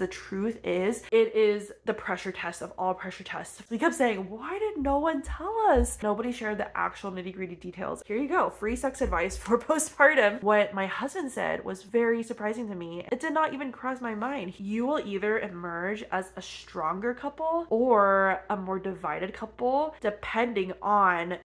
The truth is, it is the pressure test of all pressure tests. We kept saying, why did no one tell us? Nobody shared the actual nitty-gritty details. Here you go, free sex advice for postpartum. What my husband said was very surprising to me. It did not even cross my mind. You will either emerge as a stronger couple or a more divided couple, depending on.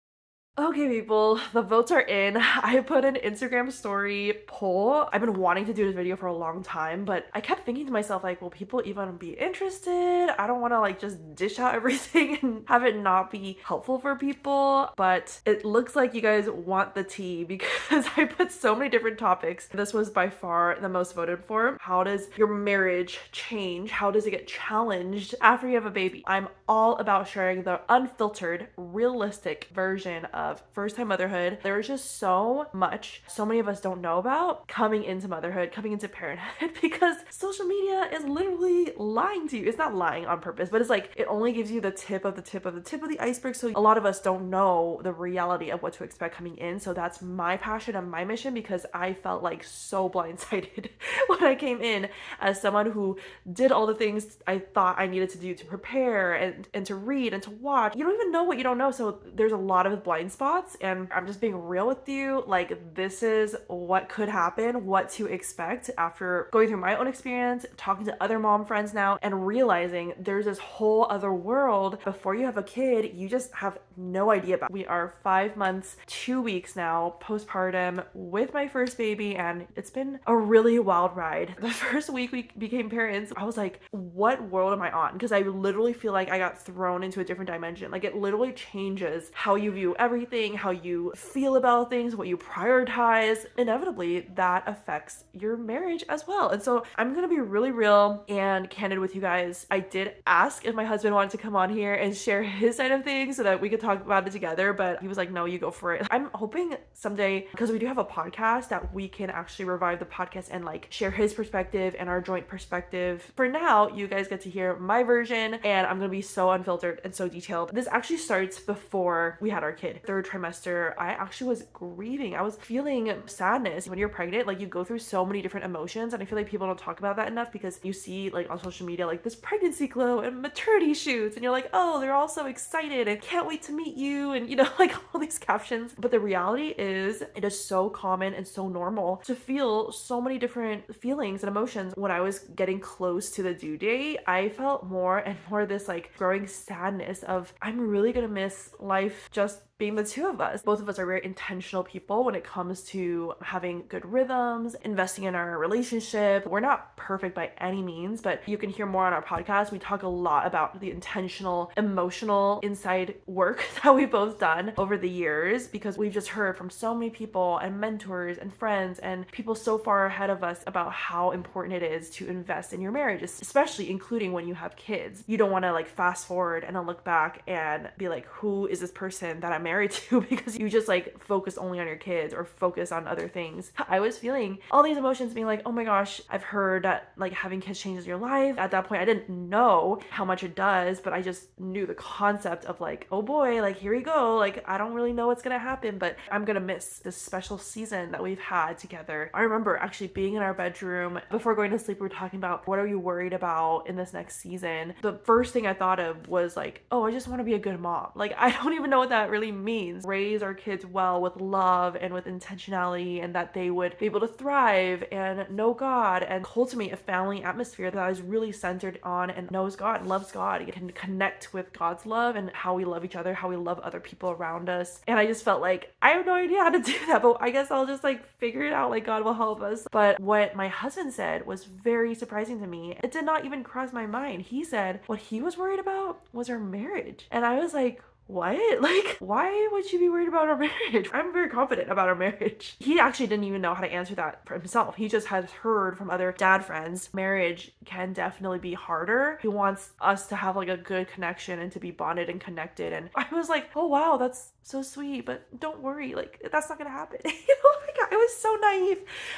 Okay, people, the votes are in. I put an Instagram story poll. I've been wanting to do this video for a long time, but I kept thinking to myself, like, will people even be interested? I don't want to like just dish out everything and have it not be helpful for people, but it looks like you guys want the tea because I put so many different topics. This was by far the most voted for. How does your marriage change? How does it get challenged after you have a baby? I'm all about sharing the unfiltered, realistic version of first-time motherhood. There's just so much so many of us don't know about coming into motherhood, coming into parenthood, because social media is literally lying to you. It's not lying on purpose, but it's like it only gives you the tip of the tip of the tip of the iceberg. So a lot of us don't know the reality of what to expect coming in. So that's my passion and my mission, because I felt like so blindsided when I came in as someone who did all the things I thought I needed to do to prepare and to read and to watch. You don't even know what you don't know. So there's a lot of blind spots, and I'm just being real with you. Like, this is what could happen, what to expect after going through my own experience, talking to other mom friends now, and realizing there's this whole other world before you have a kid you just have no idea about. We are 5 months, 2 weeks now postpartum with my first baby, and it's been a really wild ride. The first week we became parents, I was like, what world am I on? Because I literally feel like I got thrown into a different dimension. Like, it literally changes how you view everything, how you feel about things, what you prioritize. Inevitably, that affects your marriage as well. And so I'm gonna be really real and candid with you guys. I did ask if my husband wanted to come on here and share his side of things so that we could talk about it together, but he was like, no, you go for it. I'm hoping someday, because we do have a podcast, that we can actually revive the podcast and like share his perspective and our joint perspective. For now, you guys get to hear my version, and I'm gonna be so unfiltered and so detailed. This actually starts before we had our kid. Third trimester, I actually was grieving. I was feeling sadness. When you're pregnant, like, you go through so many different emotions, and I feel like people don't talk about that enough, because you see like on social media like this pregnancy glow and maternity shoots, and you're like, oh, they're all so excited and can't wait to meet you, and you know, like all these captions. But the reality is, it is so common and so normal to feel so many different feelings and emotions. When I was getting close to the due date, I felt more and more this like growing sadness of, I'm really gonna miss life just being the two of us. Both of us are very intentional people when it comes to having good rhythms, investing in our relationship. We're not perfect by any means, but you can hear more on our podcast. We talk a lot about the intentional, emotional inside work that we've both done over the years, because we've just heard from so many people and mentors and friends and people so far ahead of us about how important it is to invest in your marriage, especially including when you have kids. You don't want to like fast forward and then look back and be like, who is this person that I'm married to, because you just like focus only on your kids or focus on other things. I was feeling all these emotions, being like, oh my gosh, I've heard that like having kids changes your life. At that point, I didn't know how much it does, but I just knew the concept of like, oh boy, like here we go. Like, I don't really know what's gonna happen, but I'm gonna miss this special season that we've had together. I remember actually being in our bedroom before going to sleep. We were talking about, what are you worried about in this next season? The first thing I thought of was like, oh, I just want to be a good mom. Like, I don't even know what that really means. Raise our kids well with love and with intentionality, and that they would be able to thrive and know God and cultivate a family atmosphere that is really centered on and knows God and loves God. You can connect with God's love and how we love each other, how we love other people around us. And I just felt like I have no idea how to do that, but I guess I'll just like figure it out. Like, God will help us. But what my husband said was very surprising to me. It did not even cross my mind. He said what he was worried about was our marriage. And I was like, what? Like, why would you be worried about our marriage? I'm very confident about our marriage. He actually didn't even know how to answer that for himself. He just had heard from other dad friends, marriage can definitely be harder. He wants us to have like a good connection and to be bonded and connected. And I was like, oh wow, that's so sweet, but don't worry, like that's not gonna happen. You know, like I was so naive.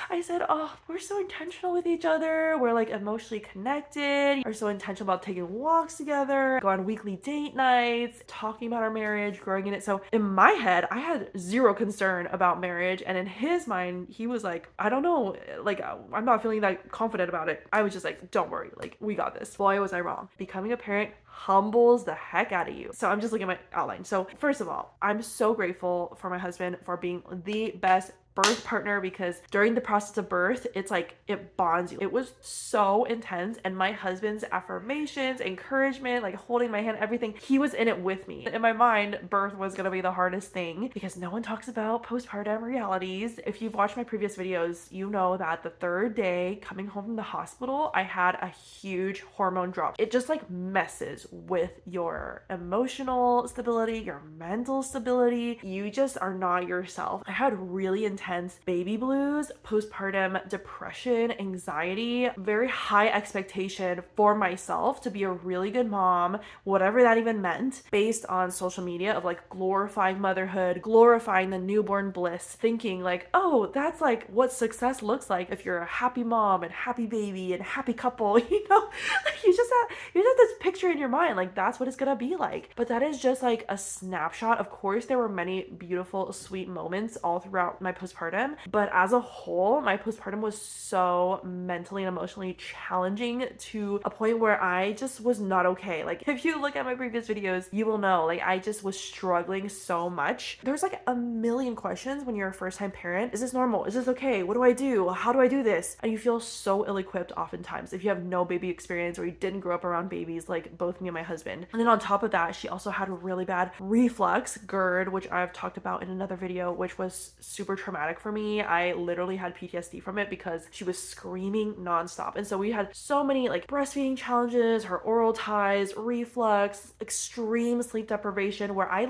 I said, oh, we're so intentional with each other. We're like emotionally connected. We're so intentional about taking walks together, go on weekly date nights, talking about our marriage, growing in it. So in my head, I had zero concern about marriage. And in his mind, he was like, I don't know, like I'm not feeling that confident about it. I was just like, don't worry, like we got this. Boy, was I wrong. Becoming a parent humbles the heck out of you. So I'm just looking at my outline. So first of all, I'm so grateful for my husband for being the best birth partner, because during the process of birth, it's like it bonds you. It was so intense, and my husband's affirmations, encouragement, like holding my hand, everything, he was in it with me. In my mind, birth was gonna be the hardest thing because no one talks about postpartum realities. If you've watched my previous videos, you know that the third day coming home from the hospital, I had a huge hormone drop. It just like messes with your emotional stability, your mental stability. You just are not yourself. I had really intense baby blues, postpartum depression, anxiety, very high expectation for myself to be a really good mom, whatever that even meant, based on social media of like glorifying motherhood, glorifying the newborn bliss, thinking like, oh, that's like what success looks like if you're a happy mom and happy baby and happy couple, you know, like you just have this picture in your mind, like that's what it's gonna be like. But that is just like a snapshot. Of course, there were many beautiful, sweet moments all throughout my postpartum, but as a whole, my postpartum was so mentally and emotionally challenging to a point where I just was not okay. Like if you look at my previous videos, you will know, like I just was struggling so much. There's like a million questions when you're a first-time parent. Is this normal? Is this okay? What do I do? How do I do this? And you feel so ill-equipped oftentimes if you have no baby experience or you didn't grow up around babies like both me and my husband. And then on top of that, she also had really bad reflux, GERD, which I've talked about in another video, which was super traumatic for me. I literally had PTSD from it because she was screaming nonstop. And so we had so many like breastfeeding challenges, her oral ties, reflux, extreme sleep deprivation, where I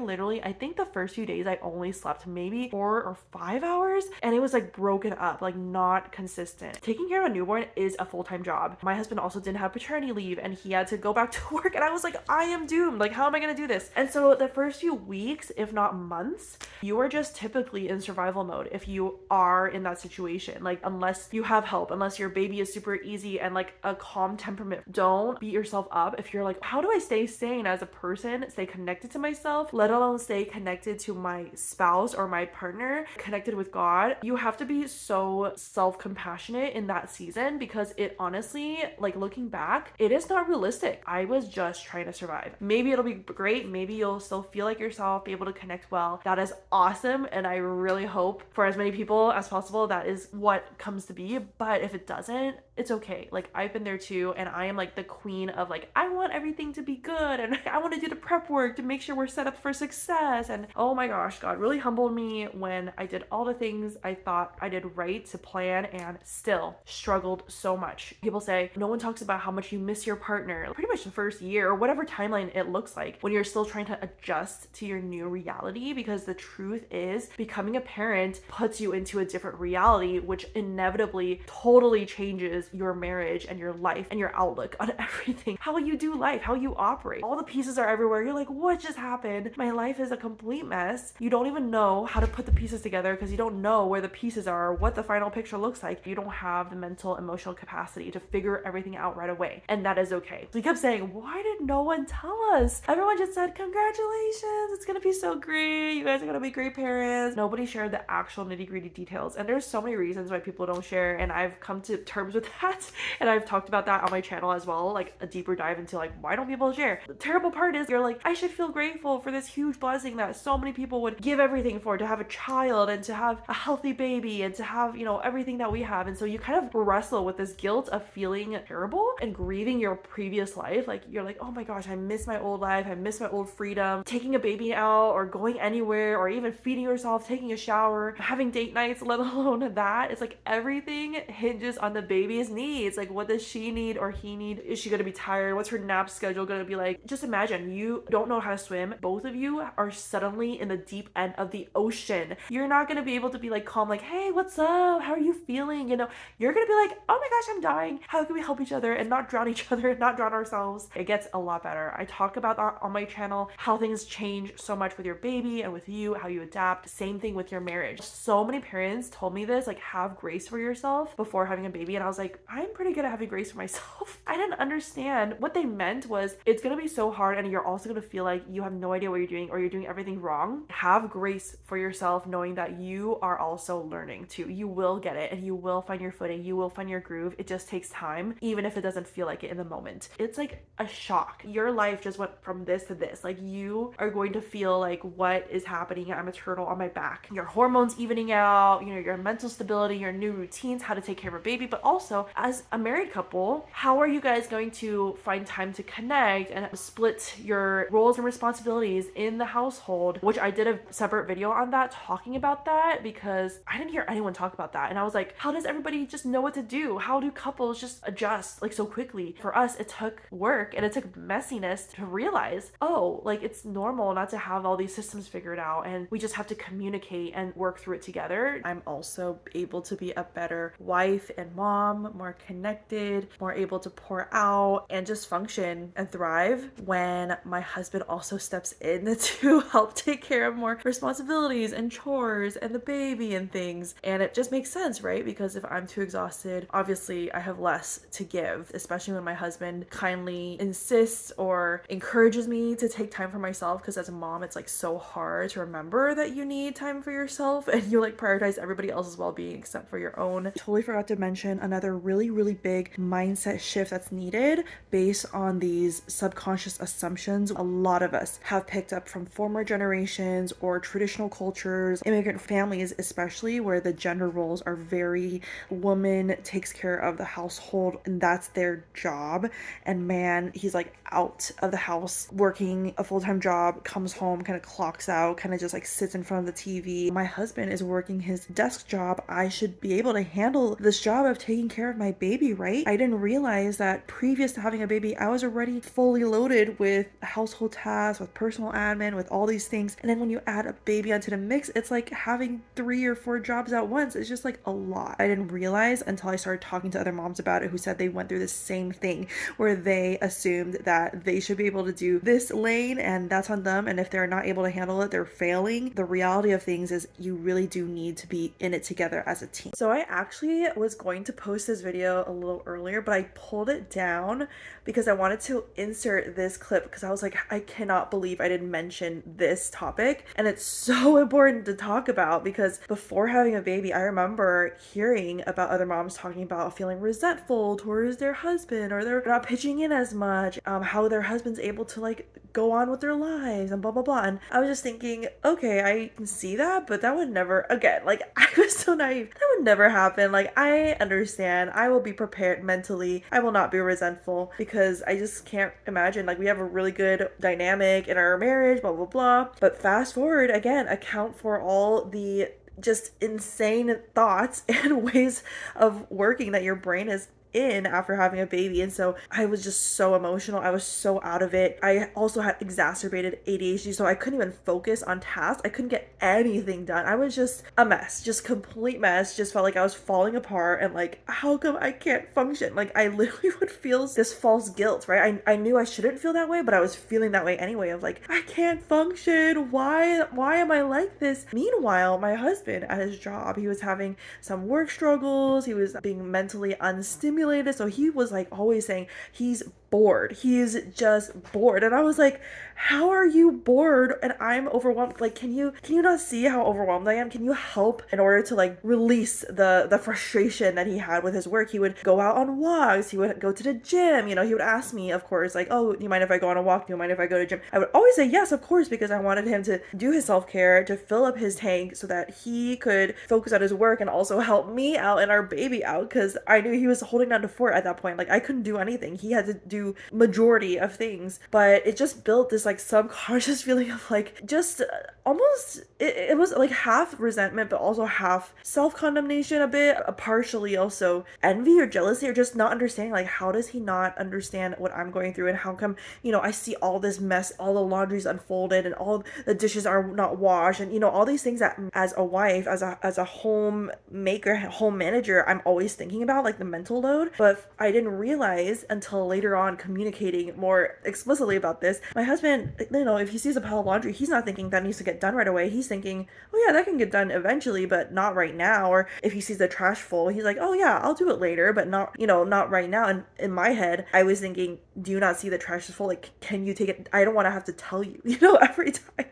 think the first few days I only slept maybe 4 or 5 hours, and it was like broken up, like not consistent. Taking care of a newborn is a full-time job. My husband also didn't have paternity leave and he had to go back to work, and I was like, I am doomed. Like, how am I gonna do this? And so the first few weeks, if not months, you are just typically in survival mode if you are in that situation. Like, unless you have help, unless your baby is super easy and like a calm temperament, don't beat yourself up if you're like, how do I stay sane as a person, stay connected to myself, let alone stay connected to my spouse or my partner, connected with God. You have to be so self-compassionate in that season, because it honestly, like looking back, it is not realistic. I was just trying to survive. Maybe it'll be great, maybe you'll still feel like yourself, be able to connect well. That is awesome, and I really hope for as many people as possible that is what comes to be. But if it doesn't, it's okay. Like, I've been there too, and I am like the queen of like, I want everything to be good and I want to do the prep work to make sure we're set up for success. And oh my gosh, God really humbled me when I did all the things I thought I did right to plan and still struggled so much. People say no one talks about how much you miss your partner pretty much the first year or whatever timeline it looks like when you're still trying to adjust to your new reality, because the truth is becoming a parent puts you into a different reality, which inevitably totally changes your marriage and your life and your outlook on everything, how you do life, how you operate. All the pieces are everywhere. You're like, what just happened? My life is a complete mess. You don't even know how to put the pieces together because you don't know where the pieces are, what the final picture looks like. You don't have the mental, emotional capacity to figure everything out right away. And that is okay. So we kept saying, why did no one tell us? Everyone just said, congratulations, it's gonna be so great. You guys are gonna be great parents. Nobody shared the actual nitty-gritty details. And there's so many reasons why people don't share, and I've come to terms with that, and I've talked about that on my channel as well, like a deeper dive into like, why don't people share? The terrible part is you're like, I should feel grateful for this huge blessing that so many people would give everything for, to have a child and to have a healthy baby and to have, you know, everything that we have. And so you kind of wrestle with this guilt of feeling terrible and grieving your previous life. Like, you're like, oh my gosh, I miss my old life, I miss my old freedom, taking a baby out or going anywhere or even feeding yourself, taking a shower, having date nights, let alone that. It's like everything hinges on the baby's baby's needs. Like, what does she need or he need? Is she going to be tired? What's her nap schedule going to be like? Just imagine you don't know how to swim. Both of you are suddenly in the deep end of the ocean. You're not going to be able to be like calm, like, hey, what's up? How are you feeling? You know, you're going to be like, oh my gosh, I'm dying. How can we help each other and not drown each other, not drown ourselves? It gets a lot better. I talk about that on my channel, how things change so much with your baby and with you, how you adapt. Same thing with your marriage. So many parents told me this, like, have grace for yourself before having a baby. And I was like, I'm pretty good at having grace for myself. I didn't understand. What they meant was it's going to be so hard and you're also going to feel like you have no idea what you're doing or you're doing everything wrong. Have grace for yourself, knowing that you are also learning too. You will get it and you will find your footing. You will find your groove. It just takes time, even if it doesn't feel like it in the moment. It's like a shock. Your life just went from this to this. Like, you are going to feel like, what is happening? I'm a turtle on my back. Your hormones evening out, you know, your mental stability, your new routines, how to take care of a baby. But also, as a married couple, how are you guys going to find time to connect and split your roles and responsibilities in the household? Which I did a separate video on that, talking about that, because I didn't hear anyone talk about that. And I was like, how does everybody just know what to do? How do couples just adjust like so quickly? For us, it took work and it took messiness to realize, oh, like, it's normal not to have all these systems figured out, and we just have to communicate and work through it together. I'm also able to be a better wife and mom, more connected, more able to pour out and just function and thrive when my husband also steps in to help take care of more responsibilities and chores and the baby and things. And it just makes sense, right? Because if I'm too exhausted, obviously I have less to give, especially when my husband kindly insists or encourages me to take time for myself, because as a mom, it's like so hard to remember that you need time for yourself and you like prioritize everybody else's well-being except for your own. Totally forgot to mention another really, really big mindset shift that's needed based on these subconscious assumptions a lot of us have picked up from former generations or traditional cultures, immigrant families especially, where the gender roles are very, woman takes care of the household and that's their job, and man, he's like out of the house working a full-time job, comes home, kind of clocks out, kind of just like sits in front of the TV. My husband is working his desk job. I should be able to handle this job of taking care of my baby, right? I didn't realize that previous to having a baby, I was already fully loaded with household tasks, with personal admin, with all these things. And then when you add a baby onto the mix, it's like having 3 or 4 jobs at once. It's just like a lot. I didn't realize until I started talking to other moms about it, who said they went through the same thing, where they assumed that they should be able to do this lane and that's on them, and if they're not able to handle it, they're failing. The reality of things is you really do need to be in it together as a team. So I actually was going to post this video a little earlier, but I pulled it down because I wanted to insert this clip, because I was like, I cannot believe I didn't mention this topic, and it's so important to talk about, because before having a baby, I remember hearing about other moms talking about feeling resentful towards their husband, or they're not pitching in as much, how their husband's able to like go on with their lives and blah blah blah. And I was just thinking, okay, I can see that, but that would never, again, like, I was so naive, that would never happen. Like, I understand, I will be prepared mentally, I will not be resentful, because I just can't imagine, like, we have a really good dynamic in our marriage, blah blah blah. But fast forward again, account for all the just insane thoughts and ways of working that your brain is in after having a baby. And so I was just so emotional. I was so out of it. I also had exacerbated ADHD, so I couldn't even focus on tasks. I couldn't get anything done. I was just a mess, just complete mess. Just felt like I was falling apart, and like, how come I can't function? Like, I literally would feel this false guilt, right? I knew I shouldn't feel that way, but I was feeling that way anyway, of like, I can't function. Why am I like this? Meanwhile, my husband at his job, he was having some work struggles. He was being mentally unstimulated. So he was like always saying he's bored. He's just bored. And I was like, how are you bored and I'm overwhelmed? Like, can you not see how overwhelmed I am? Can you help in order to like release the frustration that he had with his work? He would go out on walks. He would go to the gym. You know, he would ask me, of course, like, oh, do you mind if I go on a walk? Do you mind if I go to the gym? I would always say yes, of course, because I wanted him to do his self-care, to fill up his tank so that he could focus on his work and also help me out and our baby out, because I knew he was holding went down to 4 at that point. Like I couldn't do anything. He had to do majority of things, but it just built this like subconscious feeling of like just almost it was like half resentment but also half self-condemnation a bit, partially also envy or jealousy or just not understanding like how does he not understand what I'm going through and how come, you know, I see all this mess, all the laundry's unfolded and all the dishes are not washed and, you know, all these things that as a wife, as a homemaker, home manager, I'm always thinking about, like the mental load. But I didn't realize until later on communicating more explicitly about this, my husband, you know, if he sees a pile of laundry, he's not thinking that needs to get done right away. He's thinking, oh yeah, that can get done eventually, but not right now. Or if he sees the trash full, he's like, oh yeah, I'll do it later, but not, you know, not right now. And in my head, I was thinking, do you not see the trash is full? Like, can you take it? I don't want to have to tell you, you know, every time.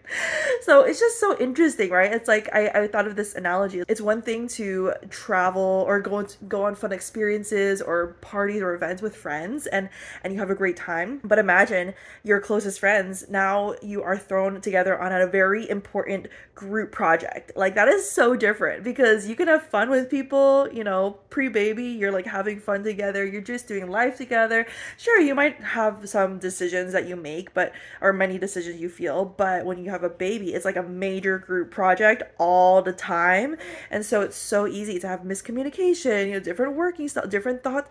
So it's just so interesting, right? It's like, I thought of this analogy. It's one thing to travel or go on fun experiences or parties or events with friends and you have a great time. But imagine your closest friends, now you are thrown together on a very important group project. Like that is so different because you can have fun with people, you know, pre-baby, you're like having fun together, you're just doing life together. Sure, you might have some decisions that you make, or many decisions you feel, but when you have a baby, it's like a major group project all the time. And so it's so easy to have miscommunication, you know, different working style, different thought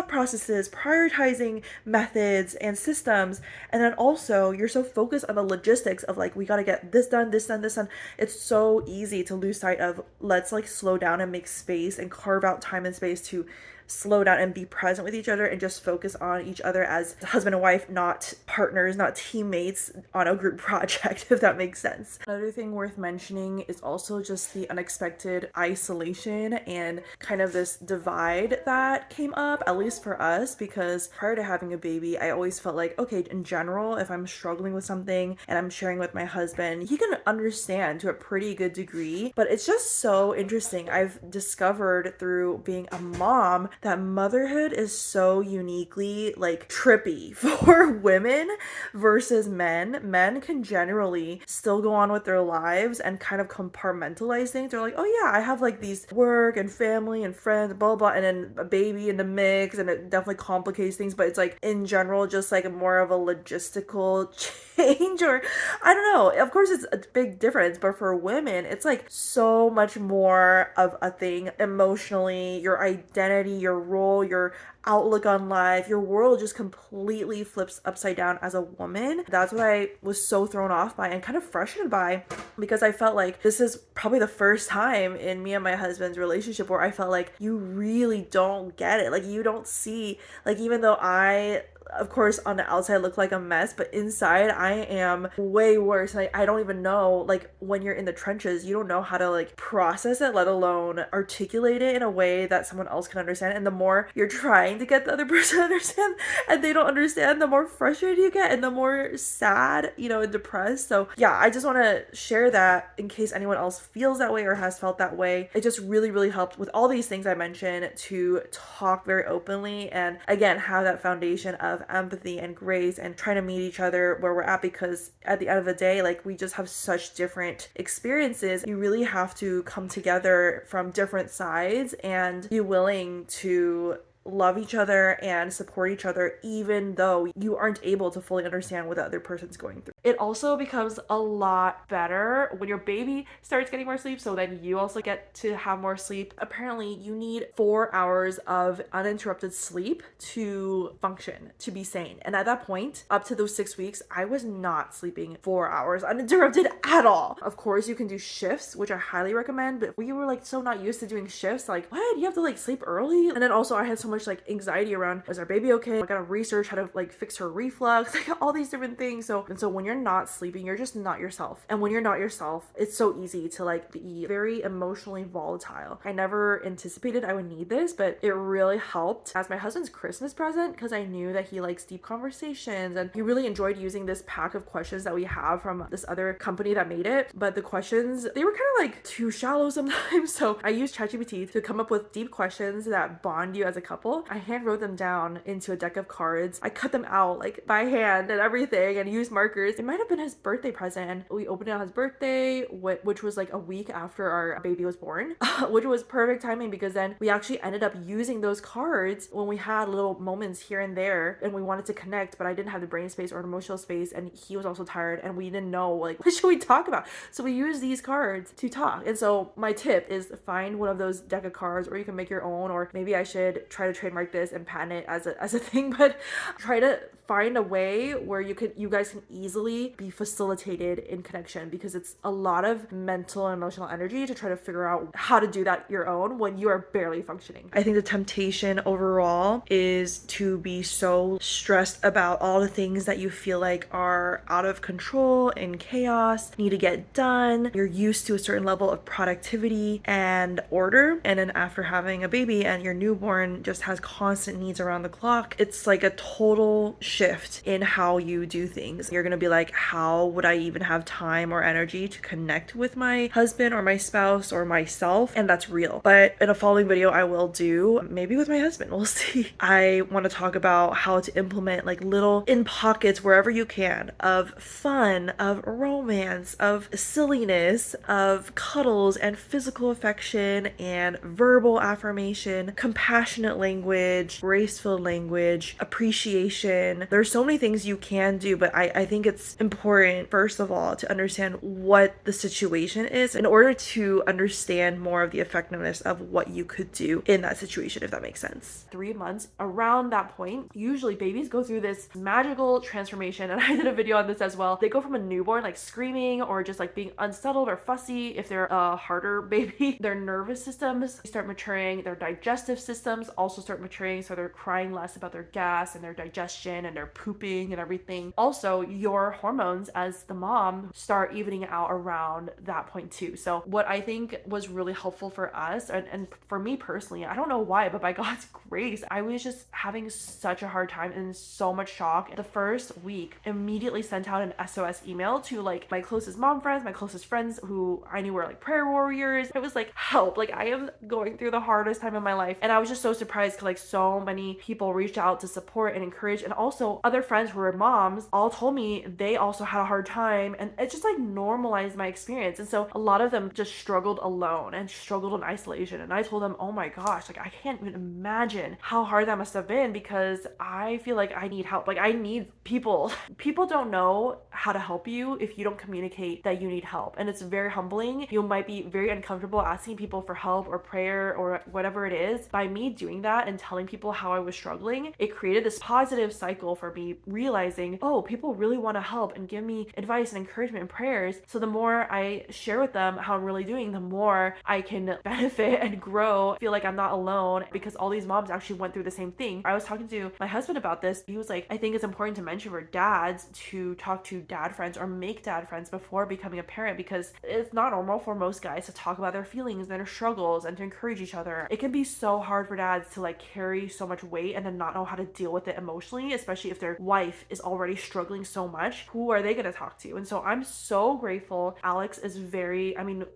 processes, prioritizing methods and systems. And then also you're so focused on the logistics of like, we got to get this done, this done, this done. It's so easy to lose sight of let's like slow down and make space and carve out time and space to slow down and be present with each other and just focus on each other as husband and wife, not partners, not teammates on a group project, if that makes sense. Another thing worth mentioning is also just the unexpected isolation and kind of this divide that came up, at least for us, because prior to having a baby, I always felt like, okay, in general, if I'm struggling with something and I'm sharing with my husband, he can understand to a pretty good degree. But it's just so interesting. I've discovered through being a mom that motherhood is so uniquely like trippy for women versus men. Men can generally still go on with their lives and kind of compartmentalize things. They're like, oh yeah, I have like these work and family and friends, blah, blah, and then a baby in the mix, and it definitely complicates things, but it's like in general, just like more of a logistical change, or I don't know. Of course, it's a big difference, but for women, it's like so much more of a thing emotionally, your identity, your role, your outlook on life, your world just completely flips upside down as a woman. That's what I was so thrown off by and kind of frustrated by, because I felt like this is probably the first time in me and my husband's relationship where I felt like you really don't get it. Like you don't see, like even though I of course on the outside look like a mess, but inside I am way worse. I don't even know, like when you're in the trenches, you don't know how to like process it, let alone articulate it in a way that someone else can understand. And the more you're trying to get the other person to understand and they don't understand, the more frustrated you get and the more sad, you know, and depressed. So yeah, I just want to share that in case anyone else feels that way or has felt that way. It just really, really helped with all these things I mentioned to talk very openly and again have that foundation of empathy and grace and trying to meet each other where we're at, because at the end of the day, like we just have such different experiences. You really have to come together from different sides and be willing to love each other and support each other even though you aren't able to fully understand what the other person's going through. It also becomes a lot better when your baby starts getting more sleep, so then you also get to have more sleep. Apparently you need 4 hours of uninterrupted sleep to function, to be sane. And at that point, up to those 6 weeks, I was not sleeping 4 hours uninterrupted at all. Of course you can do shifts, which I highly recommend, but we were like so not used to doing shifts, like what, you have to like sleep early? And then also I had so much like anxiety around, is our baby okay? I gotta research how to like fix her reflux, like all these different things. So when you're not sleeping, you're just not yourself. And when you're not yourself, it's so easy to like be very emotionally volatile. I never anticipated I would need this, but it really helped as my husband's Christmas present, because I knew that he likes deep conversations and he really enjoyed using this pack of questions that we have from this other company that made it. But the questions, they were kind of like too shallow sometimes. So I used ChatGPT to come up with deep questions that bond you as a couple couple. I hand wrote them down into a deck of cards. I cut them out like by hand and everything and used markers. It might have been his birthday present. And we opened it on his birthday, which was like a week after our baby was born, which was perfect timing because then we actually ended up using those cards when we had little moments here and there and we wanted to connect, but I didn't have the brain space or emotional space, and he was also tired and we didn't know like what should we talk about. So we used these cards to talk. And so my tip is find one of those deck of cards, or you can make your own, or maybe I should try to trademark this and patent it as a thing, but try to find a way where you guys can easily be facilitated in connection, because it's a lot of mental and emotional energy to try to figure out how to do that your own when you are barely functioning. I think the temptation overall is to be so stressed about all the things that you feel like are out of control and chaos, need to get done. You're used to a certain level of productivity and order, and then after having a baby and your newborn just has constant needs around the clock, it's like a total shift in how you do things. You're gonna be like, how would I even have time or energy to connect with my husband or my spouse or myself? And that's real. But in a following video I will do, maybe with my husband, we'll see. I want to talk about how to implement like little in pockets wherever you can of fun, of romance, of silliness, of cuddles and physical affection and verbal affirmation, compassionate language, grace-filled language, appreciation. There's so many things you can do, but I think it's important, first of all, to understand what the situation is in order to understand more of the effectiveness of what you could do in that situation, if that makes sense. 3 months, around that point, usually babies go through this magical transformation, and I did a video on this as well. They go from a newborn like screaming or just like being unsettled or fussy if they're a harder baby. Their nervous systems start maturing, their digestive systems also start maturing, so they're crying less about their gas and their digestion and their pooping and everything. Also, your hormones as the mom start evening out around that point too. So what I think was really helpful for us, and for me personally, I don't know why, but by God's grace, I was just having such a hard time and so much shock. The first week, immediately sent out an SOS email to like my closest mom friends, my closest friends who I knew were like prayer warriors. It was like, help, like I am going through the hardest time of my life. And I was just so surprised because like so many people reached out to support and encourage, and also other friends who were moms all told me they also had a hard time, and it just like normalized my experience. And so a lot of them just struggled alone and struggled in isolation, and I told them, oh my gosh, like I can't even imagine how hard that must have been, because I feel like I need help. Like I need people. People don't know how to help you if you don't communicate that you need help, and it's very humbling. You might be very uncomfortable asking people for help or prayer or whatever it is. By me doing that and telling people how I was struggling, it created this positive cycle for me, realizing, oh, people really want to help and give me advice and encouragement and prayers. So the more I share with them how I'm really doing, the more I can benefit and grow, feel like I'm not alone, because all these moms actually went through the same thing. I was talking to my husband about this. He was like, I think it's important to mention for dads to talk to dad friends or make dad friends before becoming a parent, because it's not normal for most guys to talk about their feelings and their struggles and to encourage each other. It can be so hard for dads to like carry so much weight and then not know how to deal with it emotionally, especially if their wife is already struggling so much. Who are they going to talk to? And so I'm so grateful. Alex is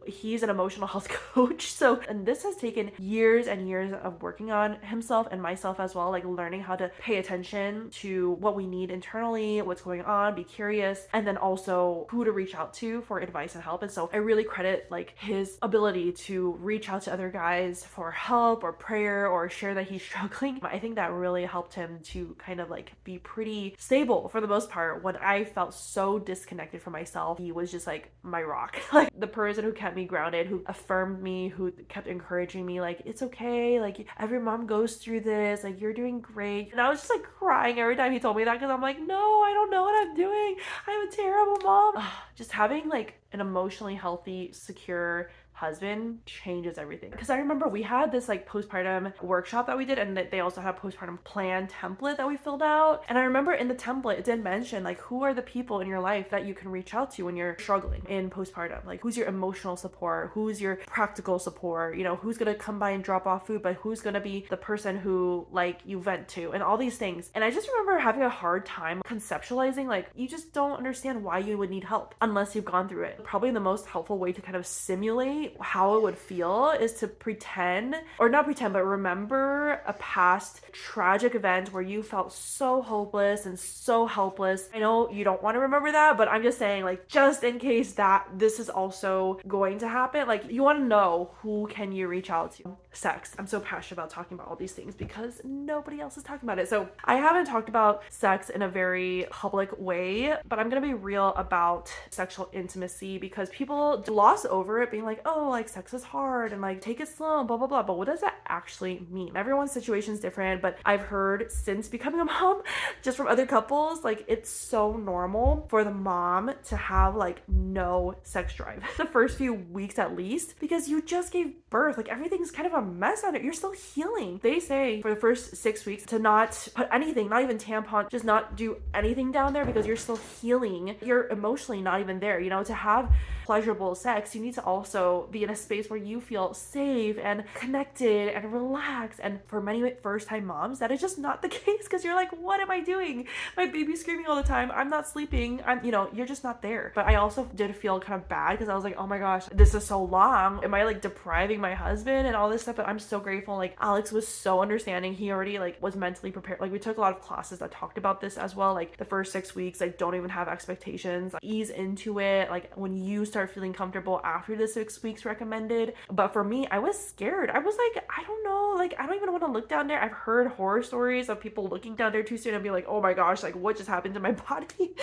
he's an emotional health coach. So, and this has taken years and years of working on himself and myself as well, like learning how to pay attention to what we need internally, what's going on, be curious, and then also who to reach out to for advice and help. And so I really credit like his ability to reach out to other guys for help or prayer or share that he's struggling. I think that really helped him to kind of like be pretty stable for the most part. When I felt so disconnected from myself, he was just like my rock, like the person who kept me grounded, who affirmed me, who kept encouraging me, like it's okay, like every mom goes through this, like you're doing great. And I was just like crying every time he told me that, because I'm like, no, I don't know what I'm doing, I'm a terrible mom. Just having like an emotionally healthy, secure husband changes everything. Because I remember we had this like postpartum workshop that we did, and that they also had a postpartum plan template that we filled out. And I remember in the template it did mention like who are the people in your life that you can reach out to when you're struggling in postpartum. Like who's your emotional support, who's your practical support, you know, who's gonna come by and drop off food, but who's gonna be the person who like you vent to, and all these things. And I just remember having a hard time conceptualizing, like you just don't understand why you would need help unless you've gone through it. Probably the most helpful way to kind of simulate how it would feel is to pretend, or not pretend, but remember a past tragic event where you felt so hopeless and so helpless. I know you don't want to remember that, but I'm just saying, like, just in case that this is also going to happen, like, you want to know who can you reach out to. Sex. I'm so passionate about talking about all these things because nobody else is talking about it. So I haven't talked about sex in a very public way, but I'm gonna be real about sexual intimacy because people gloss over it, being like, oh, like, sex is hard and like, take it slow, blah blah blah. But what does that actually mean? Everyone's situation is different, but I've heard since becoming a mom, just from other couples, like, it's so normal for the mom to have like no sex drive the first few weeks at least, because you just gave birth. Like, everything's kind of a mess on it. You're still healing. They say for the first 6 weeks to not put anything, not even tampon, just not do anything down there because you're still healing. You're emotionally not even there. You know, to have pleasurable sex, you need to also be in a space where you feel safe and connected and relaxed. And for many first-time moms, that is just not the case, because you're like, what am I doing? My baby's screaming all the time. I'm not sleeping. You're just not there. But I also did feel kind of bad because I was like, oh my gosh, this is so long. Am I like depriving my husband and all this stuff? But I'm so grateful. Like, Alex was so understanding. He already like was mentally prepared. Like, we took a lot of classes that talked about this as well. Like, the first 6 weeks, like, don't even have expectations. Like, ease into it. Like, when you start feeling comfortable after the 6 weeks recommended. But for me, I was scared. I was like, I don't know. Like, I don't even want to look down there. I've heard horror stories of people looking down there too soon and be like, oh my gosh, like, what just happened to my body?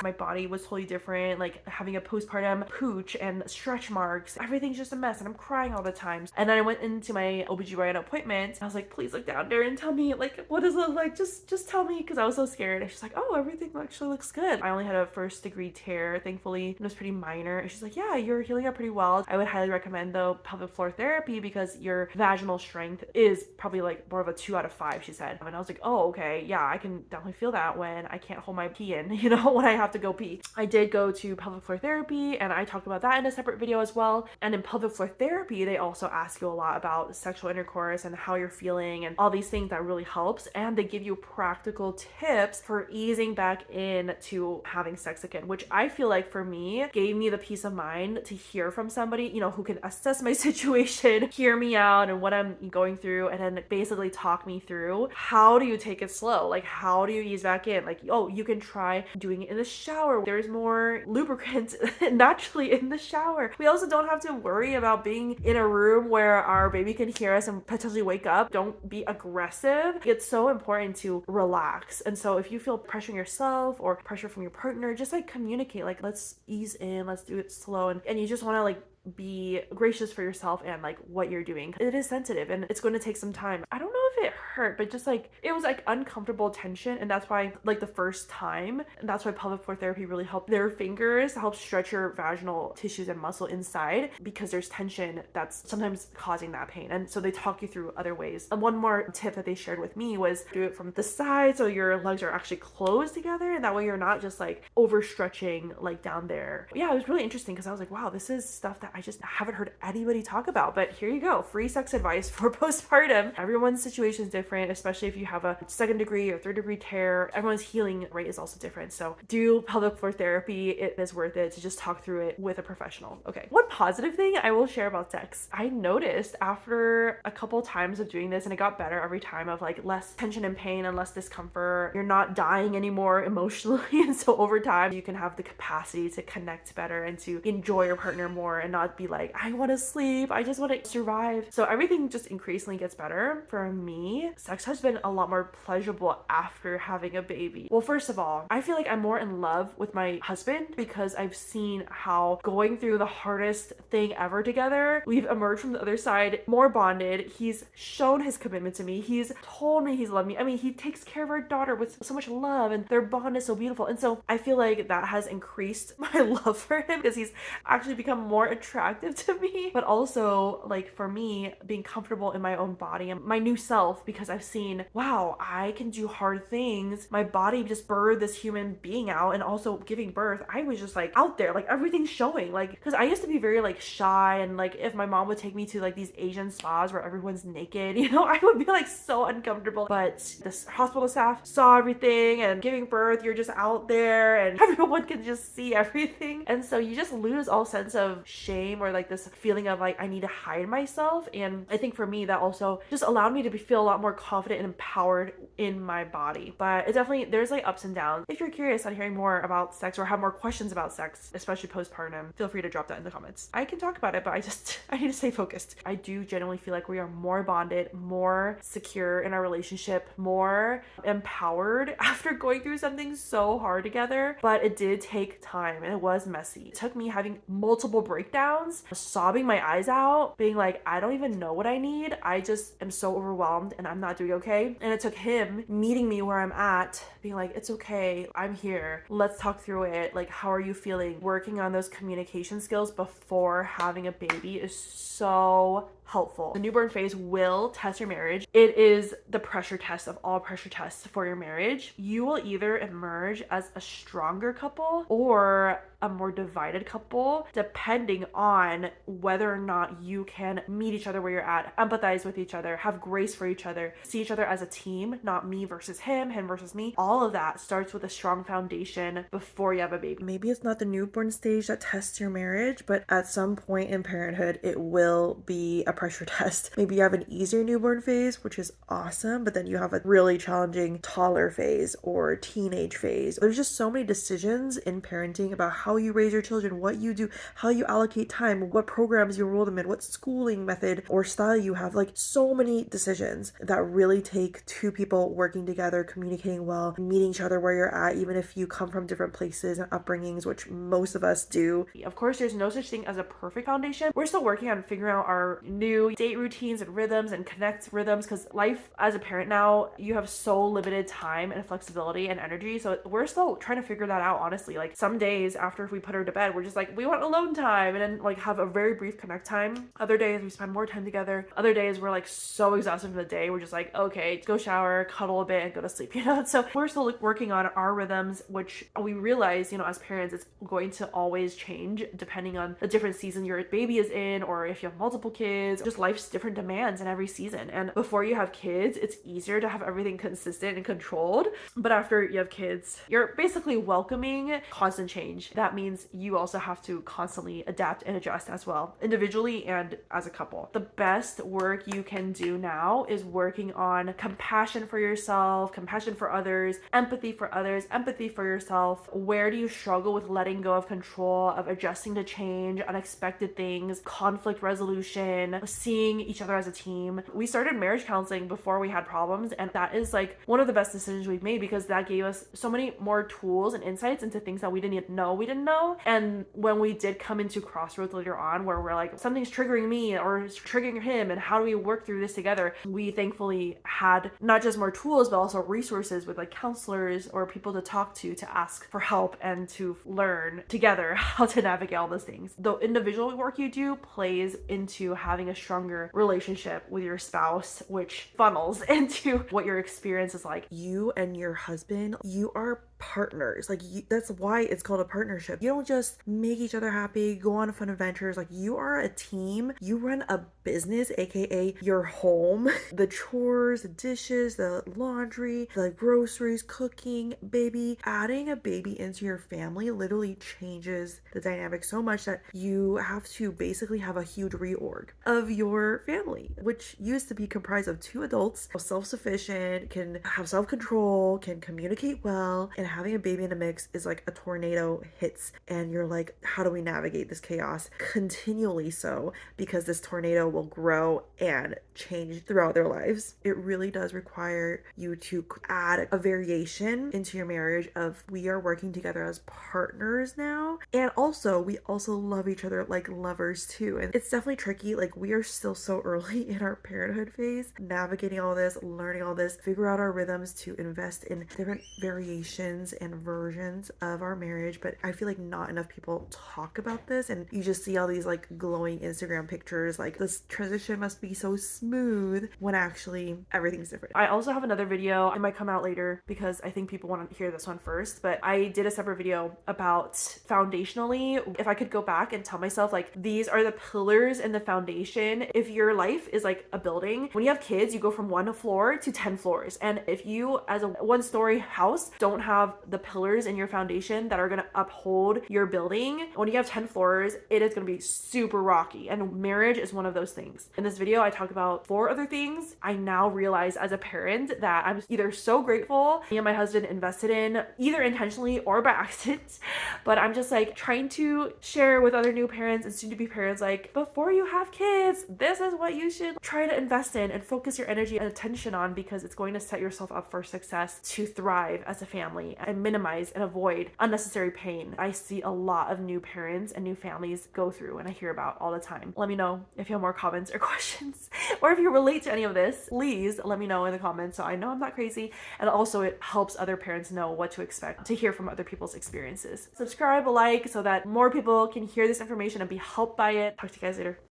My body was totally different. Like, having a postpartum pooch and stretch marks. Everything's just a mess and I'm crying all the time. And then I went into my OBGYN appointment. I was like, please look down there and tell me, like, what does it look like? Just tell me, because I was so scared. And she's like, oh, everything actually looks good. I only had a 1st-degree tear, thankfully. It was pretty minor. And she's like, yeah, you're healing up pretty well. I would highly recommend, though, pelvic floor therapy because your vaginal strength is probably like more of a 2 out of 5, she said. And I was like, oh, okay, yeah, I can definitely feel that when I can't hold my pee in, you know, when I have to go pee. I did go to pelvic floor therapy, and I talked about that in a separate video as well. And in pelvic floor therapy, they also ask you a lot about sexual intercourse and how you're feeling and all these things that really helps. And they give you practical tips for easing back into having sex again, which I feel like for me gave me the peace of mind to hear from somebody, you know, who can assess my situation, hear me out and what I'm going through, and then basically talk me through how do you take it slow? Like, how do you ease back in? Like, oh, you can try doing it in the shower. There's more lubricant naturally in the shower. We also don't have to worry about being in a room where our baby can hear us and potentially wake up. Don't be aggressive. It's so important to relax. And so if you feel pressure on yourself or pressure from your partner, just like communicate, like, let's ease in, let's do it slow. And you just want to like be gracious for yourself and like what you're doing. It is sensitive and it's going to take some time. I don't know if it hurt, but just like, it was like uncomfortable tension. And that's why, like, the first time, and that's why pelvic floor therapy really helped. Their fingers help stretch your vaginal tissues and muscle inside because there's tension that's sometimes causing that pain. And so they talk you through other ways. And one more tip that they shared with me was do it from the side so your legs are actually closed together, and that way you're not just like overstretching like down there. Yeah, it was really interesting because I was like, wow, this is stuff that I just haven't heard anybody talk about. But here you go, free sex advice for postpartum. Everyone's situation is different, especially if you have a 2nd-degree or 3rd-degree tear. Everyone's healing rate is also different. So do pelvic floor therapy. It is worth it to just talk through it with a professional. Okay, one positive thing I will share about sex. I noticed after a couple times of doing this, and it got better every time, of like less tension and pain and less discomfort. You're not dying anymore emotionally. And so over time, you can have the capacity to connect better and to enjoy your partner more and not be like, I want to sleep, I just want to survive. So everything just increasingly gets better. For me, sex has been a lot more pleasurable after having a baby. Well, first of all, I feel like I'm more in love with my husband because I've seen how going through the hardest thing ever together, we've emerged from the other side more bonded. He's shown his commitment to me. He's told me he's loved me. I mean, he takes care of our daughter with so much love, and their bond is so beautiful. And so I feel like that has increased my love for him because he's actually become more attractive to me. But also, like, for me, being comfortable in my own body and my new self, myself because I've seen, wow, I can do hard things. My body just birthed this human being out, and also giving birth, I was just like out there, like everything's showing. Like, because I used to be very like shy, and like if my mom would take me to like these Asian spas where everyone's naked, I would be like so uncomfortable. But this hospital staff saw everything, and giving birth, you're just out there and everyone can just see everything. And so you just lose all sense of shame or like this feeling of like I need to hide myself. And I think for me that also just allowed me to feel a lot more confident and empowered in my body. But it definitely, there's like ups and downs. If you're curious on hearing more about sex or have more questions about sex, especially postpartum, feel free to drop that in the comments. I can talk about it, but I need to stay focused. I do genuinely feel like we are more bonded, more secure in our relationship, more empowered after going through something so hard together. But it did take time and it was messy. It took me having multiple breakdowns, sobbing my eyes out, being like, I don't even know what I need. I just am so overwhelmed and I'm not doing okay. And it took him meeting me where I'm at, being like, it's okay, I'm here, let's talk through it. Like, how are you feeling? Working on those communication skills before having a baby is so helpful. The newborn phase will test your marriage. It is the pressure test of all pressure tests for your marriage. You will either emerge as a stronger couple or a more divided couple, depending on whether or not you can meet each other where you're at, empathize with each other, have grace for each other, see each other as a team, not me versus him, him versus me. All of that starts with a strong foundation before you have a baby. Maybe it's not the newborn stage that tests your marriage, but at some point in parenthood, it will be a pressure test. Maybe you have an easier newborn phase, which is awesome, but then you have a really challenging toddler phase or teenage phase. There's just so many decisions in parenting about how you raise your children, what you do, how you allocate time, what programs you enroll them in, what schooling method or style you have. Like, so many decisions that really take two people working together, communicating well, meeting each other where you're at, even if you come from different places and upbringings, which most of us do. Of course, there's no such thing as a perfect foundation. We're still working on figuring out our new date routines and rhythms and connect rhythms, because life as a parent now, you have so limited time and flexibility and energy. So we're still trying to figure that out, honestly. Like, some days after we put her to bed, we're just like, we want alone time, and then like have a very brief connect time. Other days we spend more time together. Other days we're like so exhausted from the day, we're just like, okay, go shower, cuddle a bit, and go to sleep, So we're still working on our rhythms, which we realize, as parents, it's going to always change depending on the different season your baby is in, or if you have multiple kids, just life's different demands in every season. And before you have kids, it's easier to have everything consistent and controlled. But after you have kids, you're basically welcoming constant change. That means you also have to constantly adapt and adjust as well, individually and as a couple. The best work you can do now is working on compassion for yourself, compassion for others, empathy for others, empathy for yourself. Where do you struggle with letting go of control, of adjusting to change, unexpected things, conflict resolution, seeing each other as a team? We started marriage counseling before we had problems, and that is like one of the best decisions we've made, because that gave us so many more tools and insights into things that we didn't even know we didn't know. And when we did come into crossroads later on where we're like, something's triggering me or it's triggering him, and how do we work through this together, we thankfully had not just more tools but also resources with like counselors or people to talk to ask for help and to learn together how to navigate all those things. The individual work you do plays into having a stronger relationship with your spouse, which funnels into what your experience is like. You and your husband, you are partners. Like, that's why it's called a partnership. You don't just make each other happy, go on fun adventures. Like, you are a team. You run a business, aka your home. The chores, the dishes, the laundry, the groceries, cooking, baby. Adding a baby into your family literally changes the dynamic so much that you have to basically have a huge reorg of your family, which used to be comprised of two adults, self-sufficient, can have self-control, can communicate well, and having a baby in the mix is like a tornado hits, and you're like, how do we navigate this chaos? Continually so, because this tornado will grow and change throughout their lives. It really does require you to add a variation into your marriage of, we are working together as partners now, and also we also love each other like lovers too. And it's definitely tricky. Like, we are still so early in our parenthood phase, navigating all this, learning all this, figure out our rhythms to invest in different variations iterations and versions of our marriage, but I feel like not enough people talk about this, and you just see all these like glowing Instagram pictures like this transition must be so smooth when actually everything's different. I also have another video, it might come out later because I think people want to hear this one first, but I did a separate video about foundationally, if I could go back and tell myself like these are the pillars and the foundation. If your life is like a building, when you have kids you go from 1 floor to 10 floors, and if you as a 1-story house don't have the pillars in your foundation that are going to uphold your building, when you have 10 floors it is going to be super rocky, and marriage is one of those things. In this video I talk about 4 other things I now realize as a parent that I'm either so grateful me and my husband invested in, either intentionally or by accident, but I'm just like trying to share with other new parents and soon to be parents, like before you have kids this is what you should try to invest in and focus your energy and attention on, because it's going to set yourself up for success to thrive as a family and minimize and avoid unnecessary pain. I see a lot of new parents and new families go through and I hear about all the time. Let me know if you have more comments or questions, or if you relate to any of this, please let me know in the comments so I know I'm not crazy, and also it helps other parents know what to expect to hear from other people's experiences. Subscribe, like, so that more people can hear this information and be helped by it. Talk to you guys later.